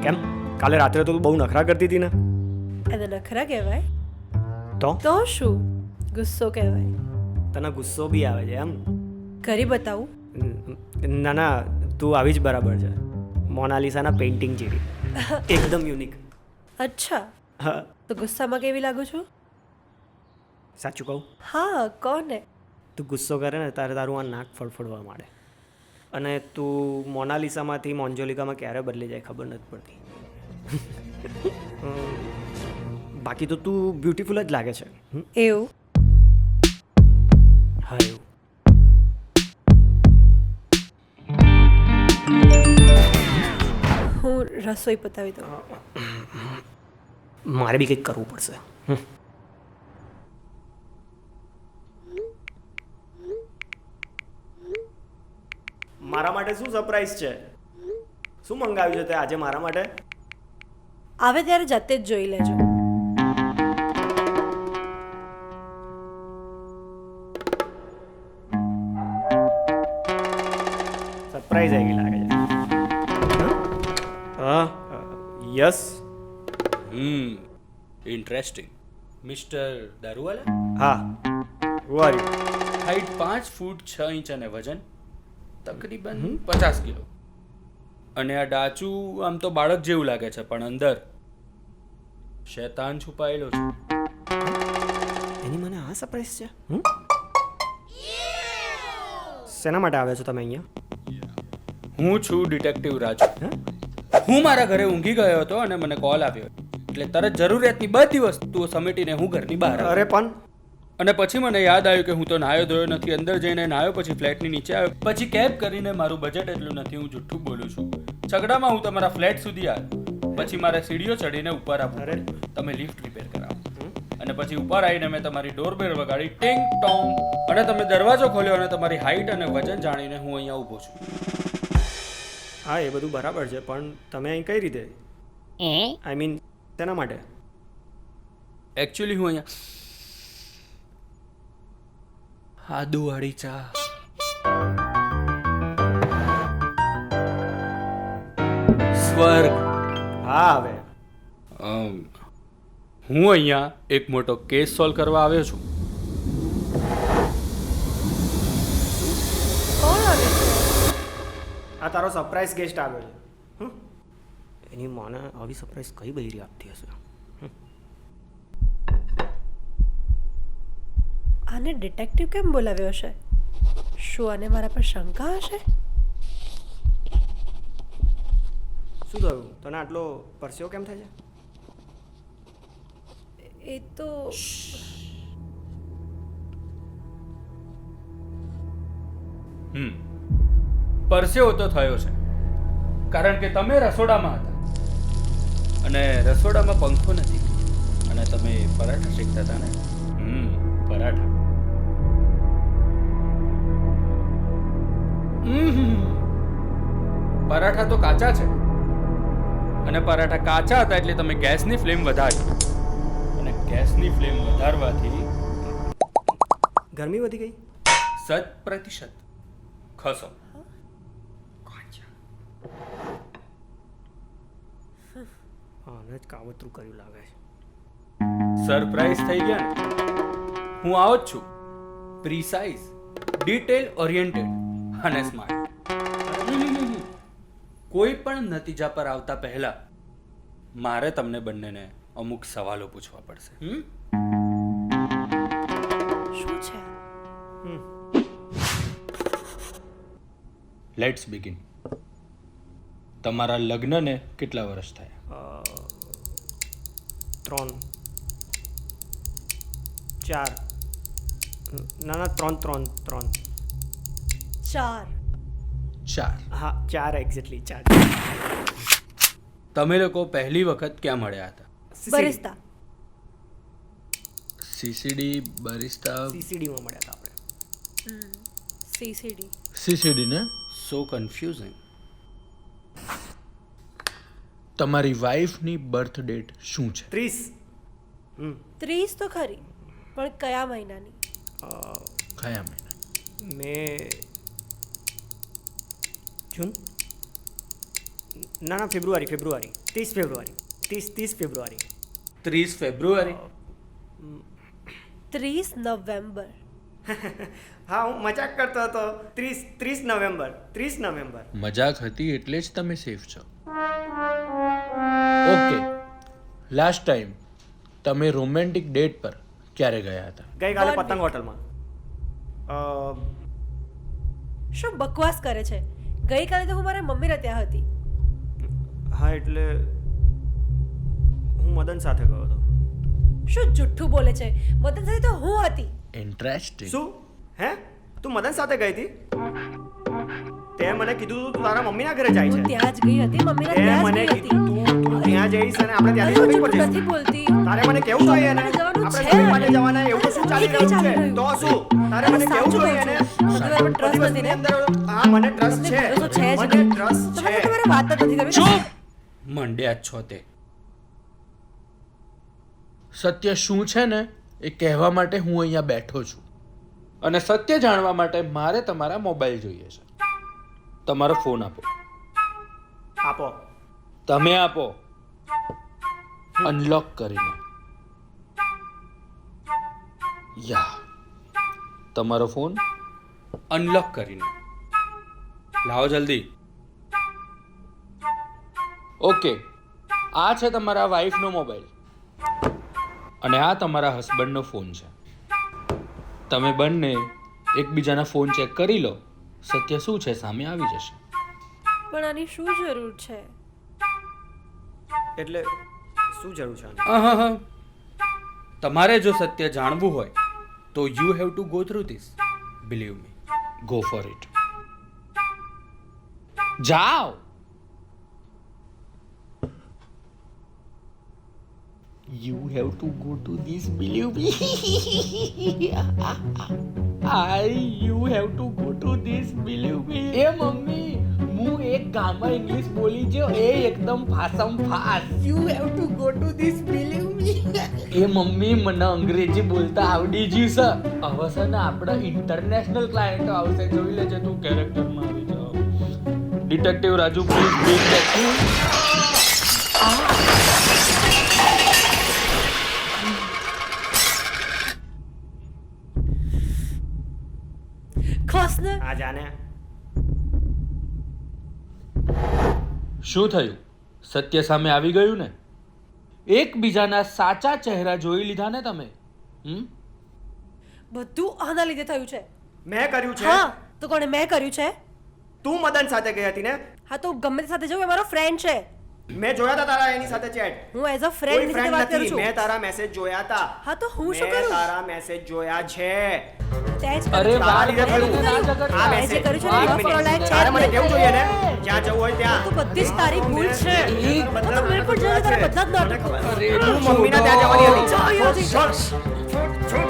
કેમ કાલે રાત્રે તો તું બહુ નખરા કરતી હતી ને? એને નખરા કહેવાય? તો તો શું ગુસ્સો કહેવાય? તને ગુસ્સો બી આવે છે એમ? કરી બતાવું? ના ના, તું આવી જ બરાબર છે. મોનાલિસાના પેઇન્ટિંગ જેવી, એકદમ યુનિક. અચ્છા, હા, તો ગુસ્સામાં કેવી લાગુ છું? સાચું કહું, હા કોને? તું ગુસ્સો કરે ને તારે તારું આ નાક ફડફડવા માંડે. અને તું મોનાલિસામાંથી મોન્જોલિકામાં ક્યારે બદલી જાય ખબર નથી પડતી. બાકી તો તું બ્યુટીફુલ જ લાગે છે. એવું? હા એવું. હું રસોઈ પતાવી દઉં. મારે બી કંઈક કરવું પડશે. મારા માટે શું સરપ્રાઈઝ છે? શું મંગાવ્યું છે તે આજે મારા માટે? આવે ત્યારે જાતે જ જોઈ લેજો. સરપ્રાઈઝ આવી લાગે છે. હા, યસ. ઇન્ટરેસ્ટિંગ. મિસ્ટર દારૂવાલા? હા, who are you? Height 5 foot 6 inch અને વજન તકરીબન 50 કિલો. અને આ ડાચું આમ તો બાળક જેવું લાગે છે, પણ અંદર શૈતાન છુપાયેલો છે. એની મને આ સરપ્રાઈઝ છે? શેના માટે આવ્યા છો તમે અહીંયા? હું છું ડિટેક્ટિવ રાજુ. હું મારા ઘરે ઊંઘી ગયો હતો અને મને કોલ આવ્યો, એટલે તરત જરૂરિયાતની બધી વસ્તુઓ સમેટીને હું ઘરની બહાર આવ્યો. અરે પણ અને પછી મને યાદ આવ્યું કે હું તો નાયો ધોયો નથી. અંદર જઈને નાયો, પછી ફ્લેટની નીચે આવ્યો, પછી કેબ કરીને મારું બજેટ એટલું નથી, હું જુઠ્ઠું બોલું છું. ઝઘડામાં હું તમારા ફ્લેટ સુધી આવ્યો, પછી મારે સીડીઓ ચડીને ઉપર આવવું પડ્યું. તમે લિફ્ટ રિપેર કરાવો. અને પછી ઉપર આવીને મેં તમારી ડોરબેલ વગાડી, ટિંગ ટોંગ, અને તમે દરવાજો ખોલ્યો અને તમારી હાઈટ અને વજન જાણીને હું અહીંયા ઊભો છું. હા, એ બધું બરાબર છે, પણ તમે અહીં કઈ રીતે? આઈ મીન તેના માટે? એકચ્યુઅલી હું અહીંયા આદુવાળી ચા. સ્વર્ગ. હા, હવે હું અહીંયા એક મોટો કેસ સોલ્વ કરવા આવ્યો છું. કોણ આવે છે? આ તારો સરપ્રાઈઝ ગેસ્ટ આવ્યો છે. એની માને આવી સરપ્રાઈઝ કઈ બૈરી આપતી હશે? આને ડિટેક્ટિવ કેમ બોલાવ્યો છે? શું આને મારા પર શંકા હશે? શું થયું? તને આટલો પરસ્યો કેમ થાય છે? એ તો પરસેવો તો થયો છે, કારણ કે તમે રસોડામાં હતા અને રસોડામાં પંખો નથી, અને તમે પરાઠા શેકતા હતા ને. પરાઠા. પરાઠા તો કાચા છે, અને પરાઠા કાચા હતા એટલે તમે ગેસની ફ્લેમ વધારી, અને ગેસની ફ્લેમ વધારવાથી ગરમી વધી ગઈ? 100% ખસો. હા, જ કાવતરું કર્યું લાગે છે. સરપ્રાઈઝ થઈ ગયા ને? હું આવો જ છું, પ્રીસાઇઝ, ડિટેલ ઓરિએન્ટેડ અને સ્માર્ટ. કોઈ પણ નતીજા પર આવતા પહેલા મારે તમને બંનેને અમુક સવાલો પૂછવા પડશે. શું છે? Let's begin. તમારા લગ્નને કેટલા વર્ષ થયા? 3 4. ના ના, 3. 4. 4. હા, 4 એક્ઝેક્ટલી 4. તમે લોકો પહેલી વખત ક્યાં મળ્યા હતા? બરિસ્તા. સીસીડી બરિસ્તા. સીસીડીમાં મળ્યા હતા આપણે. સીસીડી. સીસીડી ને? સો કન્ફ્યુઝિંગ. તમારી વાઈફની બર્થ ડેટ શું છે? 30. 30 તો ખરી, પણ કયા મહિનાની? કયા મહિના? મે જૂન. ના ફેબ્રુઆરી 30 ફેબ્રુઆરી 30 ફેબ્રુઆરી 30 ફેબ્રુઆરી 30 નવેમ્બર. હા હું મજાક કરતો હતો. 30 નવેમ્બર. મજાક હતી એટલે જ તમે સેફ છો. ઓકે, લાસ્ટ ટાઈમ તમે રોમેન્ટિક ડેટ પર ક્યારે ગયા હતા? ગઈકાલે 1 પતંગ week. હોટલમાં. શું બકવાસ કરે છે? ગઈકાલે તો હું મારા મમ્મીને ત્યાં હતી. હા એટલે હું મદન સાથે ગયો હતો. શું જુઠ્ઠું બોલે છે? મદન સાથે તો હું હતી. ઇન્ટરેસ્ટિંગ. શું? હે? તું મદન સાથે ગઈ હતી? તે મને કીધું તું તારા મમ્મીના ઘરે જાય હું છે. ત્યાં જ ગઈ હતી, મમ્મીના તે ત્યાં જ મને ગઈ હતી. કીધું તું ત્યાં જઈશ અને આપણે અરે, ત્યાંથી હું shopping પર જુઠ્ઠું નથી જઈશું. બોલતી. તારે મને કેવું જોઈએ ને? આપણે જવાનું આપણે છે. shopping માટે જવાના એવું તો શું ચાલી નથી રહ્યું છે? ચાલી તો રહ્યું. શું? તારે મને અરે, કેવું સાચું જોઈએ કહું ને? છું. મને તમારા પર trust બધી નથી ને? વસ્તુની અંદર હા મને ટ્રસ્ટ તમને છે. ભરોસો છે જ મને નહીં. ટ્રસ્ટ તમે છે. તો તમારે વાત જ નથી કરવી. ચૂપ મંડ્યા જ છો તે. સત્ય શું છે ને એ કહેવા માટે હું અહીંયા બેઠો છું, અને સત્ય જાણવા માટે મારે તમારા મોબાઈલ જોઈએ છે. તમારો ફોન આપો. આપો. તમે આપો, અનલોક કરીને. યા, તમારો ફોન. અનલોક કરીને લાવો જલ્દી. ઓકે, આ છે તમારા વાઈફનો મોબાઈલ અને આ તમારા હસબન્ડનો ફોન છે. તમે બંને એકબીજાના ફોન ચેક કરી લો, સત્ય શું છે સામે આવી જશે. પણ આની શું જરૂર છે? એટલે શું જરૂર છે આની? અહં. તમારે જો સત્ય જાણવું હોય તો you have to go through this. Believe me. Go for it. જાઓ. You have to go to this, believe me. You have to go to this, believe me. A mummy, હું એક ગામમાં ઇંગ્લિશ બોલી જો એ એકદમ ફાસમ ફાસ. You have to go to this, believe me. A mummy, મને અંગ્રેજી બોલતા આવડી ગયું છે. હવે છે ને આપણા ઇન્ટરનેશનલ ક્લાયન્ટો આવશે, જોઈ લેજે તું કેરેક્ટરમાં આવી જાવ. Detective Raju, please bring the ખસ ને. આ જાને. શું થયું? સત્ય સામે આવી ગયું ને? એકબીજાના સાચા ચહેરા જોઈ લીધા ને તમે? બધું આના લીધે થયું છે. મેં કર્યું છે. હા, તો કોણે મેં કર્યું છે? તું મદન સાથે ગઈ હતી ને? હા, તો ગમે તે સાથે જવું, એ મારો ફ્રેન્ડ છે. મેં જોયા હતા તારા એની સાથે ચેટ. હું એઝ અ કોઈ ફ્રેન્ડ રીતે friend વાત કરું નથી. છું. મેં તારા મેસેજ જોયા હતા. હા, તો હું શું મેં કરું? તારા મેસેજ જોયા છે. તે જ અરે કર્યું. વાહ, તારા લીધે મને થયું. ના ઝઘડતા. આ જે મેસેજ કર્યું છે ને, એક love for all minute. like તારે મને chat કેવું જોઈએ ને? જ્યાં જવું હોય ત્યાં. તો બધી જ તારી ભૂલ છે. મને તો બિલકુલ જોઈએ તારે બધા જ નાટક. તું મમ્મીના ત્યાં જવાની હતી. જવાની હતી. છોડ. છોડ.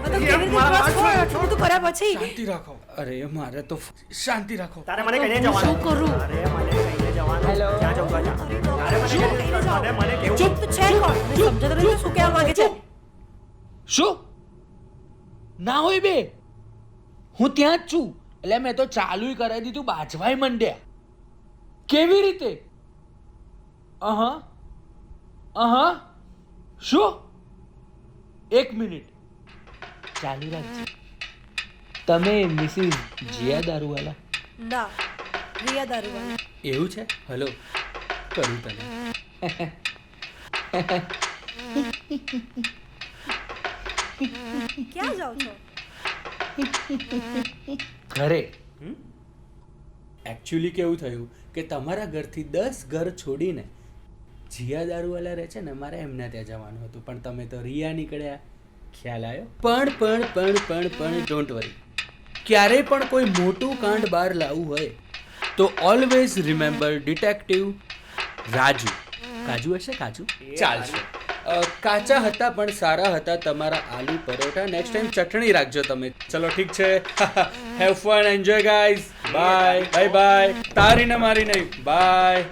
આ તો કેવી રીતે trust હોય? આટલું બધું કર્યા પછી શાંતિ રાખો. અરે મારે તો શાંતિ રાખો. તારે મને કહીને હું જવાનું. શું કરું? તારે મને કહીને જવાનું. જ્યાં જવું હોય ત્યાં. તારે મને શું કહીને કહીને જાઓ? તારે મને કેવું? ચૂપ તો છે કોણ? મને સમજાતું નથી શું કહેવા માંગે છે. શું? ના હોય બે, હું ત્યાં જ છું. એટલે મેં તો ચાલુય કરાવી દીધું, બાજવાય મંડ્યા. કેવી રીતે? શું? એક મિનિટ ચાલુ રાખજો. તમે મિસિસ જીયા દારૂવાલા? ના, રિયા દારૂવાળી. એવું છે? હલો, કરું તને. ક્યાં જાઓ છો? ઘરે. એકચ્યુઅલી કેવું થયું કે તમારા ઘરથી 10 ઘર છોડીને જીયા દારૂવાલા રહે છે ને, મારે એમના ત્યાં જવાનું હતું, પણ તમે તો રિયા નીકળ્યા. ખ્યાલ આવ્યો? પણ ડોન્ટ વરી. ક્યારેય પણ કોઈ મોટું કાંડ બહાર લાવવું હોય તો ઓલવેઝ રિમેમ્બર ડિટેક્ટિવ રાજુ. કાજુ હશે? કાજુ ચાલશે. કાચા હતા પણ સારા હતા તમારા આલુ પરોઠા. નેક્સ્ટ ટાઈમ ચટણી રાખજો તમે. ચલો ઠીક છે. Have fun, enjoy guys. Bye bye bye. તારી ને મારી નહીં. બાય.